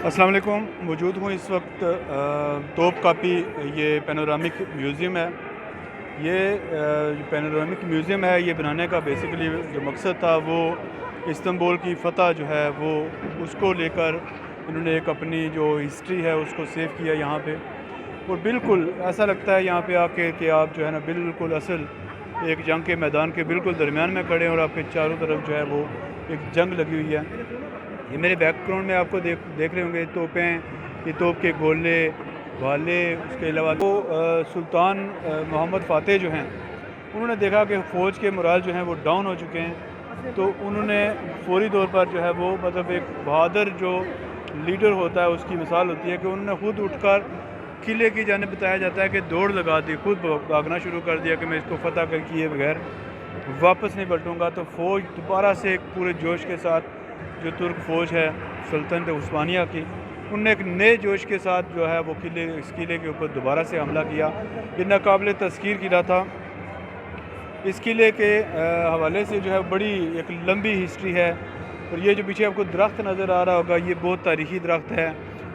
السلام علیکم. موجود ہوں اس وقت توپ کاپی یہ پینورامک میوزیم ہے. یہ پینورامک میوزیم ہے. یہ بنانے کا بیسیکلی جو مقصد تھا وہ استنبول کی فتح جو ہے وہ اس کو لے کر انہوں نے ایک اپنی جو ہسٹری ہے اس کو سیو کیا یہاں پہ. اور بالکل ایسا لگتا ہے یہاں پہ آ کے کہ آپ جو ہے نا بالکل اصل ایک جنگ کے میدان کے بالکل درمیان میں کھڑے ہیں اور آپ کے چاروں طرف جو ہے وہ ایک جنگ لگی ہوئی ہے. یہ میرے بیک گراؤنڈ میں آپ کو دیکھ رہے ہوں گے توپیں، یہ توپ کے گولے بھالے. اس کے علاوہ وہ سلطان محمد فاتح جو ہیں انہوں نے دیکھا کہ فوج کے مرال جو ہیں وہ ڈاؤن ہو چکے ہیں، تو انہوں نے فوری طور پر جو ہے وہ مطلب ایک بہادر جو لیڈر ہوتا ہے اس کی مثال ہوتی ہے کہ انہوں نے خود اٹھ کر قلعے کی جانب بتایا جاتا ہے کہ دوڑ لگا دی، خود بھاگنا شروع کر دیا کہ میں اس کو فتح کر کیے بغیر واپس نہیں پلٹوں گا. تو فوج دوبارہ سے ایک پورے جوش کے ساتھ جو ترک فوج ہے سلطنت عثمانیہ کی، انہوں نے ایک نئے جوش کے ساتھ جو ہے وہ اس قلعے کے اوپر دوبارہ سے حملہ کیا. یہ ناقابل تذکیر قلعہ تھا. اس قلعے کے حوالے سے جو ہے بڑی ایک لمبی ہسٹری ہے. اور یہ جو پیچھے آپ کو درخت نظر آ رہا ہوگا یہ بہت تاریخی درخت ہے.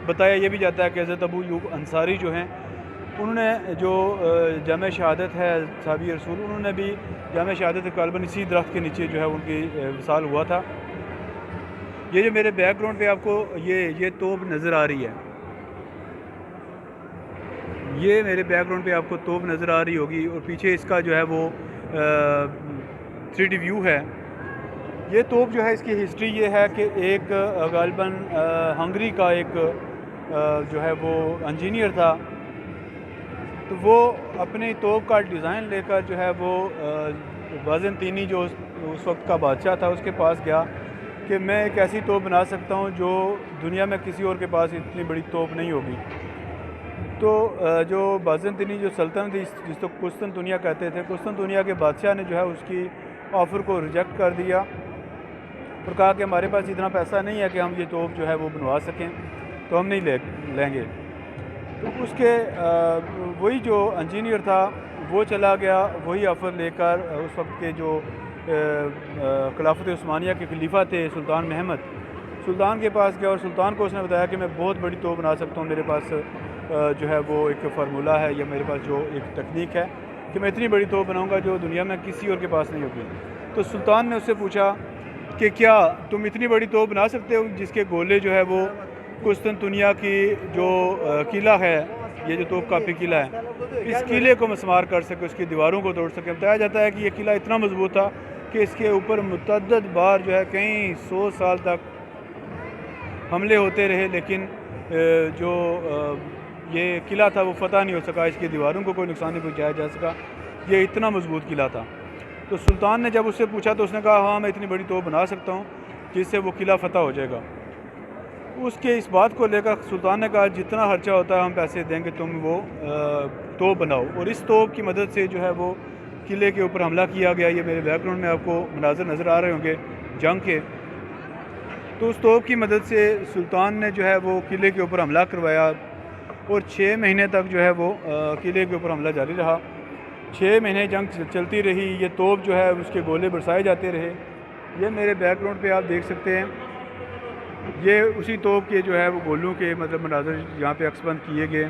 بتایا یہ بھی جاتا ہے کہ حضرت ابو ایوب انصاری جو ہیں انہوں نے جو جامع شہادت ہے صحابی رسول، انہوں نے بھی جامع شہادت غالباً اسی درخت کے نیچے جو ہے ان کی وصال ہوا تھا. یہ جو میرے بیک گراؤنڈ پہ آپ کو یہ توپ نظر آ رہی ہے، یہ میرے بیک گراؤنڈ پہ آپ کو توپ نظر آ رہی ہوگی، اور پیچھے اس کا جو ہے وہ 3D ویو ہے. یہ توپ جو ہے اس کی ہسٹری یہ ہے کہ ایک غالباً ہنگری کا ایک جو ہے وہ انجینئر تھا، تو وہ اپنی توپ کا ڈیزائن لے کر جو ہے وہ بازنطینی جو اس وقت کا بادشاہ تھا اس کے پاس گیا کہ میں ایک ایسی توپ بنا سکتا ہوں جو دنیا میں کسی اور کے پاس اتنی بڑی توپ نہیں ہوگی. تو جو بازنطینی جو سلطنت تھی جس کو قسطنطنیہ کہتے تھے، قسطنطنیہ کے بادشاہ نے جو ہے اس کی آفر کو ریجیکٹ کر دیا اور کہا کہ ہمارے پاس اتنا پیسہ نہیں ہے کہ ہم یہ توپ جو ہے وہ بنوا سکیں، تو ہم نہیں لیں گے. تو اس کے وہی جو انجینئر تھا وہ چلا گیا وہی آفر لے کر اس وقت کے جو خلافت عثمانیہ کے خلیفہ تھے سلطان محمد، سلطان کے پاس گیا اور سلطان کو اس نے بتایا کہ میں بہت بڑی توپ بنا سکتا ہوں، میرے پاس جو ہے وہ ایک فارمولہ ہے یا میرے پاس جو ایک تکنیک ہے کہ میں اتنی بڑی توپ بناؤں گا جو دنیا میں کسی اور کے پاس نہیں ہوگی. تو سلطان نے اس سے پوچھا کہ کیا تم اتنی بڑی توپ بنا سکتے ہو جس کے گولے جو ہے وہ قسطنطنیہ کی جو قلعہ ہے، یہ جو توپ کاپی قلعہ ہے، اس قلعے کو مسمار کر سکے، اس کی دیواروں کو توڑ سکے. بتایا جاتا ہے کہ یہ قلعہ اتنا مضبوط تھا کہ اس کے اوپر متعدد بار جو ہے کئی 100 سال تک حملے ہوتے رہے، لیکن جو یہ قلعہ تھا وہ فتح نہیں ہو سکا، اس کی دیواروں کو کوئی نقصان نہیں پہنچایا جا سکا. یہ اتنا مضبوط قلعہ تھا. تو سلطان نے جب اس سے پوچھا تو اس نے کہا ہاں میں اتنی بڑی توپ بنا سکتا ہوں جس سے وہ قلعہ فتح ہو جائے گا. اس کے اس بات کو لے کر سلطان نے کہا جتنا خرچہ ہوتا ہے ہم پیسے دیں گے، تم وہ توپ بناؤ. اور اس توپ کی مدد سے جو ہے وہ قلعے کے اوپر حملہ کیا گیا. یہ میرے بیک گراؤنڈ میں آپ کو مناظر نظر آ رہے ہوں گے جنگ کے. تو اس توپ کی مدد سے سلطان نے جو ہے وہ قلعے کے اوپر حملہ کروایا اور 6 مہینے تک جو ہے وہ قلعے کے اوپر حملہ جاری رہا. 6 مہینے جنگ چلتی رہی. یہ توپ جو ہے اس کے گولے برسائے جاتے رہے. یہ میرے بیک گراؤنڈ پہ آپ دیکھ سکتے ہیں، یہ اسی توپ کے جو ہے وہ گولوں کے مطلب مناظر یہاں پہ عکس بند کیے گئے.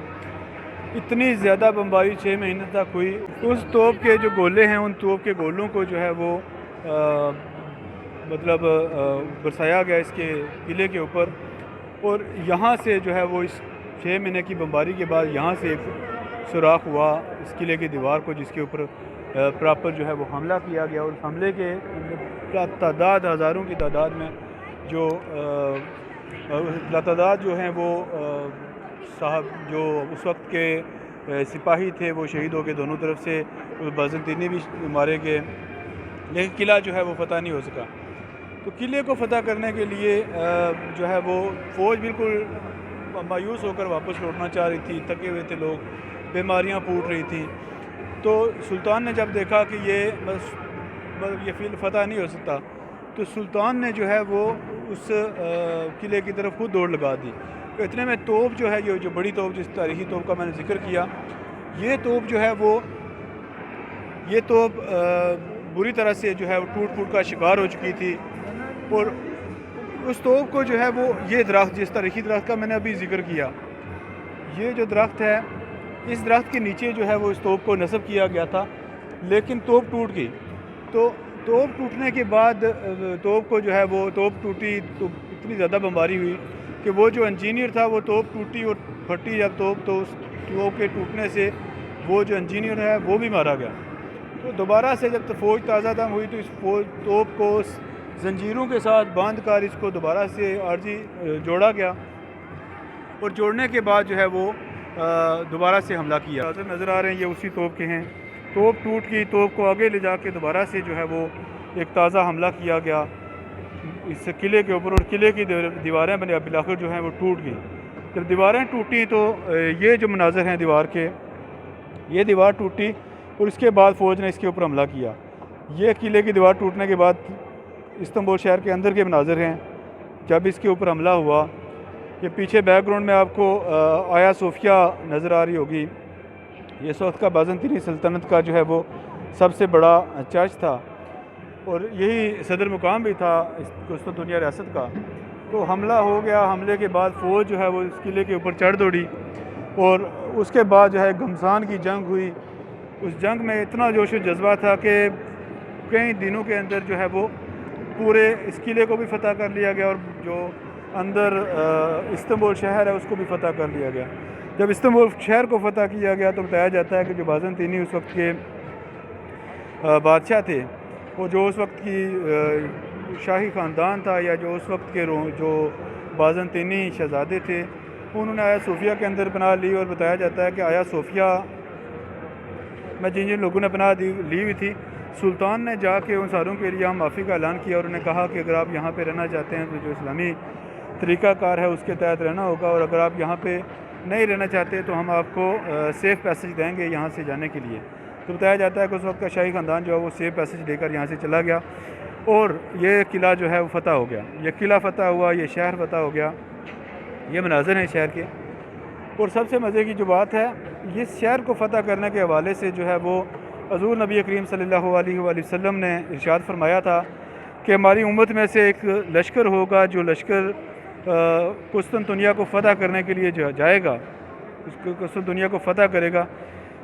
اتنی زیادہ بمباری 6 مہینے تک ہوئی. اس توپ کے جو گولے ہیں ان توپ کے گولوں کو جو ہے وہ مطلب برسایا گیا اس کے قلعے کے اوپر. اور یہاں سے جو ہے وہ اس 6 مہینے کی بمباری کے بعد یہاں سے ایک سوراخ ہوا اس قلعے کی دیوار کو جس کے اوپر پراپر جو ہے وہ حملہ کیا گیا. اور حملے کے تعداد ہزاروں کی تعداد میں جو لاتعداد جو ہیں وہ صاحب جو اس وقت کے سپاہی تھے وہ شہید ہو کے دونوں طرف سے بازنطینی بھی مارے گئے، لیکن قلعہ جو ہے وہ فتح نہیں ہو سکا. تو قلعے کو فتح کرنے کے لیے جو ہے وہ فوج بالکل مایوس ہو کر واپس لوٹنا چاہ رہی تھی. تھکے ہوئے تھے لوگ، بیماریاں پوٹ رہی تھیں. تو سلطان نے جب دیکھا کہ یہ فیلڈ فتح نہیں ہو سکتا تو سلطان نے جو ہے وہ اس قلعے کی طرف خود دوڑ لگا دی. تو اتنے میں توپ جو ہے یہ جو بڑی توپ جس تاریخی توپ کا میں نے ذکر کیا، یہ توپ جو ہے وہ یہ توپ بری طرح سے جو ہے وہ ٹوٹ پھوٹ کا شکار ہو چکی تھی. اور اس توپ کو جو ہے وہ یہ درخت، جس تاریخی درخت کا میں نے ابھی ذکر کیا، یہ جو درخت ہے اس درخت کے نیچے جو ہے وہ اس توپ کو نصب کیا گیا تھا، لیکن توپ ٹوٹ گئی۔ تو توپ ٹوٹنے کے بعد توپ کو جو ہے وہ توپ ٹوٹی تو اتنی زیادہ بمباری ہوئی کہ وہ جو انجینئر تھا وہ توپ ٹوٹی اور پھٹی جب توپ، تو اس توپ کے ٹوٹنے سے وہ جو انجینئر ہے وہ بھی مارا گیا۔ تو دوبارہ سے جب فوج تازہ دم ہوئی تو اس توپ کو زنجیروں کے ساتھ باندھ کر اس کو دوبارہ سے عارضی جوڑا گیا، اور جوڑنے کے بعد جو ہے وہ دوبارہ سے حملہ کیا۔ نظر آ رہے ہیں یہ اسی توپ کے ہیں۔ توپ ٹوٹ گئی، توپ کو آگے لے جا کے دوبارہ سے جو ہے وہ ایک تازہ حملہ کیا گیا اس قلعے کے اوپر، اور قلعے کی دیواریں بنے بالآخر جو ہیں وہ ٹوٹ گئی۔ جب دیواریں ٹوٹی تو یہ جو مناظر ہیں دیوار کے، یہ دیوار ٹوٹی اور اس کے بعد فوج نے اس کے اوپر حملہ کیا۔ یہ قلعے کی دیوار ٹوٹنے کے بعد استنبول شہر کے اندر کے مناظر ہیں جب اس کے اوپر حملہ ہوا۔ یہ پیچھے بیک گراؤنڈ میں آپ کو آیا صوفیہ نظر آ رہی ہوگی، یہ اس وقت کا بازنطینی سلطنت کا جو ہے وہ سب سے بڑا چرچ تھا، اور یہی صدر مقام بھی تھا قسطنطنیہ ریاست کا۔ تو حملہ ہو گیا، حملے کے بعد فوج جو ہے وہ اس قلعے کے اوپر چڑھ دوڑی، اور اس کے بعد جو ہے گھمسان کی جنگ ہوئی۔ اس جنگ میں اتنا جوش و جذبہ تھا کہ کئی دنوں کے اندر جو ہے وہ پورے اس قلعے کو بھی فتح کر لیا گیا، اور جو اندر استنبول شہر ہے اس کو بھی فتح کر لیا گیا۔ جب استنبول شہر کو فتح کیا گیا تو بتایا جاتا ہے کہ جو بازنطینی اس وقت کے بادشاہ تھے، وہ جو اس وقت کی شاہی خاندان تھا، یا جو اس وقت کے جو بازنطینی شہزادے تھے، انہوں نے آیا صوفیہ کے اندر پناہ لی، اور بتایا جاتا ہے کہ آیا صوفیہ میں جن لوگوں نے پناہ لی ہوئی تھی، سلطان نے جا کے ان ساروں کے لیے معافی کا اعلان کیا، اور انہوں نے کہا کہ اگر آپ یہاں پہ رہنا چاہتے ہیں تو جو اسلامی طریقہ کار ہے اس کے تحت رہنا ہوگا، اور اگر آپ یہاں پہ نہیں رہنا چاہتے تو ہم آپ کو سیف پیسج دیں گے یہاں سے جانے کے لیے۔ تو بتایا جاتا ہے کہ اس وقت کا شاہی خاندان جو ہے وہ سیف پیسج لے کر یہاں سے چلا گیا، اور یہ قلعہ جو ہے وہ فتح ہو گیا۔ یہ قلعہ فتح ہوا، یہ شہر فتح ہو گیا۔ یہ مناظر ہیں شہر کے، اور سب سے مزے کی جو بات ہے، یہ شہر کو فتح کرنے کے حوالے سے جو ہے وہ حضور نبی کریم صلی اللہ علیہ وآلہ وسلم نے ارشاد فرمایا تھا کہ ہماری امت میں سے ایک لشکر ہوگا جو لشکر قسطنطنیہ کو فتح کرنے کے لیے جائے گا، قسطنطنیہ کو فتح کرے گا،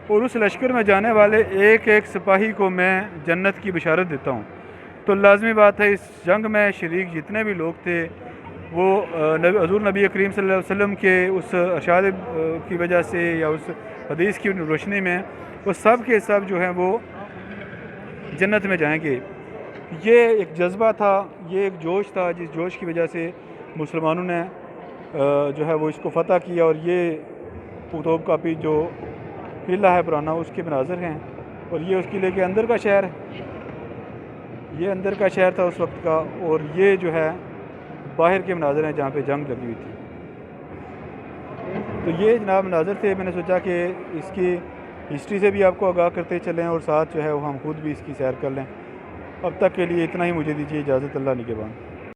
اور اس لشکر میں جانے والے ایک ایک سپاہی کو میں جنت کی بشارت دیتا ہوں۔ تو لازمی بات ہے اس جنگ میں شریک جتنے بھی لوگ تھے وہ حضور نبی کریم صلی اللہ علیہ وسلم کے اس ارشاد کی وجہ سے یا اس حدیث کی روشنی میں وہ سب کے سب جو ہیں وہ جنت میں جائیں گے۔ یہ ایک جذبہ تھا، یہ ایک جوش تھا، جس جوش کی وجہ سے مسلمانوں نے جو ہے وہ اس کو فتح کیا، اور یہ توپ کاپی جو قلعہ ہے پرانا اس کے مناظر ہیں، اور یہ اس قلعے کے اندر کا شہر ہے، یہ اندر کا شہر تھا اس وقت کا، اور یہ جو ہے باہر کے مناظر ہیں جہاں پہ جنگ لگی ہوئی تھی۔ تو یہ جناب مناظر تھے، میں نے سوچا کہ اس کی ہسٹری سے بھی آپ کو آگاہ کرتے چلیں، اور ساتھ جو ہے وہ ہم خود بھی اس کی سیر کر لیں۔ اب تک کے لیے اتنا ہی، مجھے دیجیے اجازت، اللہ نگہبان۔